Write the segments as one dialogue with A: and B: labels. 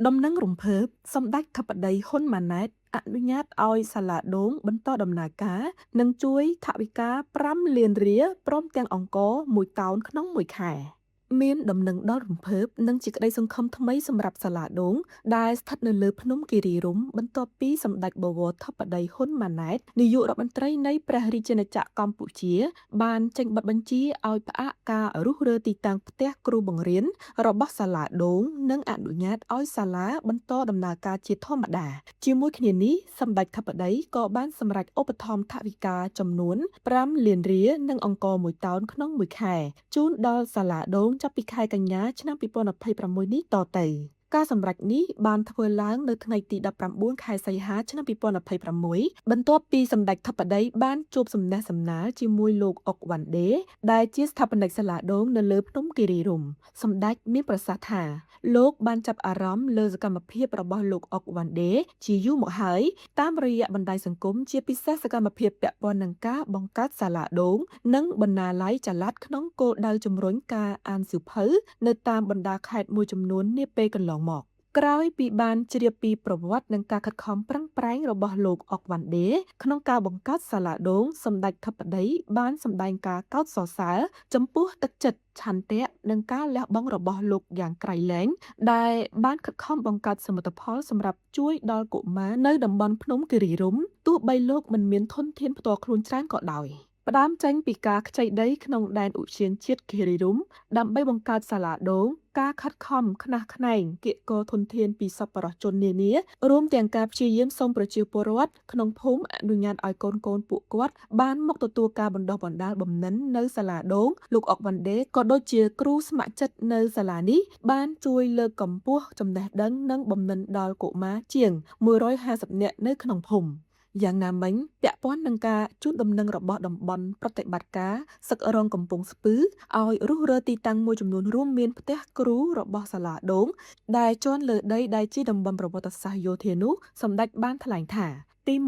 A: ដំណឹងរំភើបសម្ដេចធិបតីហ៊ុនម៉ាណែតអនុញ្ញាតឲ្យសាលាដូងបន្តដំណើរការនិងជួយថវិកា5លានរៀលព្រមទាំងអង្គរ1តោនក្នុងមួយខែមានដំណឹងដល់រំភើបនិងជាក្តីសង្ឃឹមថ្មីសម្រាប់សាលាដូងដែលស្ថិតនៅលើភ្នំគិរីរម្យបន្ទាប់ពីសម្ដេចបវរធិបតីហ៊ុនម៉ាណែតនាយករដ្ឋមន្ត្រីនៃព្រះរាជាណាចក្រកម្ពុជាបានចេញបទបញ្ជាឲ្យផ្អាកការរុះរើទីតាំងផ្ទះគ្រូបង្រៀនរបស់សាលាដូងនិងអនុញ្ញាតឲ្យសាលាបន្តដំណើរការជាធម្មតាជាមួយគ្នានេះសម្ដេចធិបតីក៏បានសម្រេចឧបត្ថម្ភថវិកាចំនួន5លានរៀលនិងអង្គរ1តោនក្នុងមួយខែជូនដល់សាលាដូងចាប់ពីខែកញ្ញាឆ្នាំ2026នេះតទៅការសម្រេចនេះបានធ្វើឡើងនៅថ្ងៃទី19ខែសីហាឆ្នាំ2026បន្ទាប់ពីសម្ដេចធិបតីបានជួបសំណេះសំណាលជាមួយលោកអុកវ៉ាន់ដេដែលជាស្ថាបនិកសាលាដូងនៅលើភ្នំគិរីរម្យសម្ដេចមានប្រសាសន៍ថាលោកបានចាប់អារម្មណ៍លើសកម្មភាពរបស់លោកអុកវ៉ាន់ដេជាយូរមកហើយតាមរយៈបណ្ដាញសង្គមជាពិសេសសកម្មភាពពាក់ព័ន្ធនឹងការបង្កើតសាលាដូងនិងបណ្ណាល័យចល័តក្នុងគោលដៅជំរុញការអានសៀវភៅនៅតាមបណ្ដាខេត្តមួយចំនួននាពេលកន្លងមកក្រោយពីបានជ្រាបពីប្រវត្តិនិងការខិតខំប្រឹងប្រែងរបស់លោកអុកវ៉ាន់ដេក្នុងការបង្កើតសាលាដូងសម្ដេចធិបតីបានសម្ដែងការកោតសរសើរចំពោះទឹកចិត្តឆន្ទៈនិងការលះបង់របស់លោកយ៉ាងក្រៃលែងដែលបានខិតខំបង្កើតសមិទ្ធផលសម្រាប់ជួយដល់កុមារនៅតំបន់ភ្នំគិរីរម្យទោះបីលោកមិនមានធនធានផ្ទាល់ខ្លួនច្រើនក៏ដោយផ្ដើមចេញពីការខ្ចីដីក្នុងដែនឧទ្យានជាតិគិរីរម្យដើម្បីបង្កើតសាលាដូងការខិតខំខ្នះខ្នែងគៀកគរធនធានពីសប្បុរសជននានារួមទាំងការព្យាយាមសុំប្រជាពលរដ្ឋក្នុងភូមិអនុញ្ញាតឲ្យកូនពួកគាត់បានមកទទួលការបណ្ដុះបណ្ដាលបំណិននៅសាលាដូងលោកអុកវ៉ាន់ដេក៏ដូចជាគ្រូស្ម័គ្រចិត្តនៅសាលានេះបានជួយលើកកម្ពស់ចំណេះដឹងនិងបំណិនដល់កុមារជាង150នាក់នៅក្នុងភូមិយ៉ាងណាមិញពាក់ព័ន្ធនឹងការជូនដំណឹងរបស់តំបន់ប្រតិបត្តិការសឹករងកំពង់ស្ពឺឲ្យរុះរើទីតាំងមួយចំនួនរួមមានផ្ទះគ្រូរបស់សាលាដូងដែលជន់លើដីដែលជាតំបន់ប្រវត្តិសាស្ត្រយោធានោះសម្ដេចបានថ្លែងថាទី1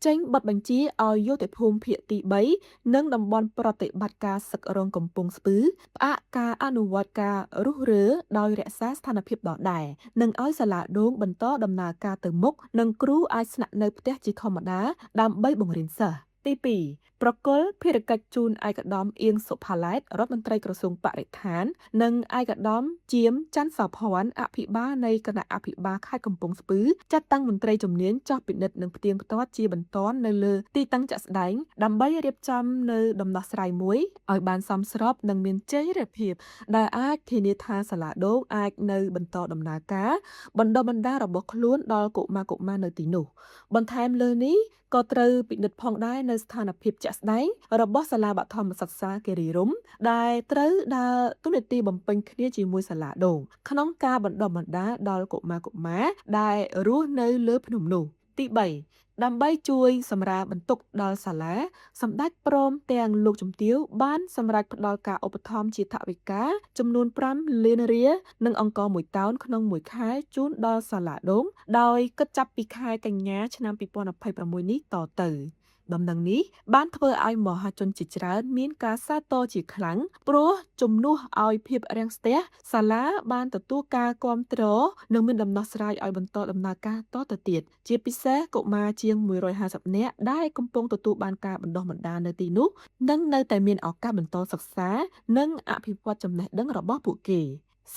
A: ចេញបទបញ្ជាឲ្យយោធភូមិភាគទី3និងតំបន់ប្រតិបត្តិការសឹករងកំពង់ស្ពឺផ្អាកការអនុវត្តការរុះរើដោយរក្សាស្ថានភាពដដែលនិងឲ្យសាលាដូងបន្តដំណើរការទៅមុខនិងគ្រូអាចស្នាក់នៅផ្ទះជាធម្មតាដើម្បីបង្រៀនសិស្សទី2ប្រគល់ភារកិច្ចជូនឯកឧត្តមអៀងសុផាឡែតរដ្ឋមន្ត្រីក្រសួងបរិស្ថាននិងឯកឧត្តមជាមច័ន្ទសោភ័ណ្ឌអភិបាលនៃគណៈអភិបាលខេត្តកំពង់ស្ពឺចាត់តាំងមន្ត្រីជំនាញចោះពិនិត្យនិងផ្ទៀងផ្ទាត់ជាបន្ទាន់នៅលើទីតាំងជាក់ស្ដែងដើម្បីរៀបចំនៅដំណោះស្រាយមួយឲ្យបានសមស្របនិងមានចីរភាពដែលអាចធានាថាសាលាដូងអាចនៅបន្តដំណើរការបណ្ដុះបណ្ដាលរបស់ខ្លួនដល់កុមារនៅទីនោះបន្ថែមលើនេះក៏ត្រូវពិនិត្យផងដែរនៅស្ថានភាពជាក់ស្ដែងរបស់សាលាបឋមសិក្សាគិរីរម្យដែលត្រូវដើរតួនាទីបំពេញគ្នាជាមួយសាលាដូងក្នុងការបណ្ដុះបណ្ដាលដល់កុមារដែលរស់នៅលើភ្នំនោះទី3ដើម្បីជួយសម្រាលបន្ទុកដល់សាលាសម្ដេចព្រមទាំងលោកជំទាវបានសម្រេចផ្ដល់ការឧបត្ថម្ភជាថវិកាចំនួន5លានរៀលនិងអង្គរ1តោនក្នុងមួយខែជូនដល់សាលាដូងដោយគិតចាប់ពីខែកញ្ញាឆ្នាំ2026នេះតទៅដំណឹងនេះបានធ្វើឲ្យមហាជនជាច្រើនមានការសាទរជាខ្លាំងព្រោះជំនួសឲ្យភាពរាំងស្ទះសាលាបានទទួលការគាំទ្រនិងមានដំណោះស្រាយឲ្យបន្តដំណើរការតទៅទៀតជាពិសេសកុមារជាង150នាក់ដែលកំពុងទទួលបានការបណ្ដុះបណ្ដាលនៅទីនោះនឹងនៅតែមានឱកាសបន្តសិក្សានិងអភិវឌ្ឍចំណេះដឹងរបស់ពួកគេ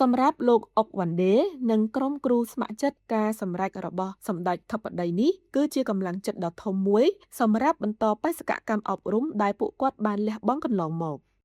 A: សម្រាប់លោកអុកវ៉ាន់ដេនិងក្រុមគ្រូស្ម័គ្រចិត្តការសម្រេចរបស់សម្ដេចធិបតីនេះគឺជាកម្លាំងចិត្តដ៏ធំមួយសម្រាប់បន្តបេសកកម្មអប់រំដែលពួកគាត់បានលះបង់កន្លងមក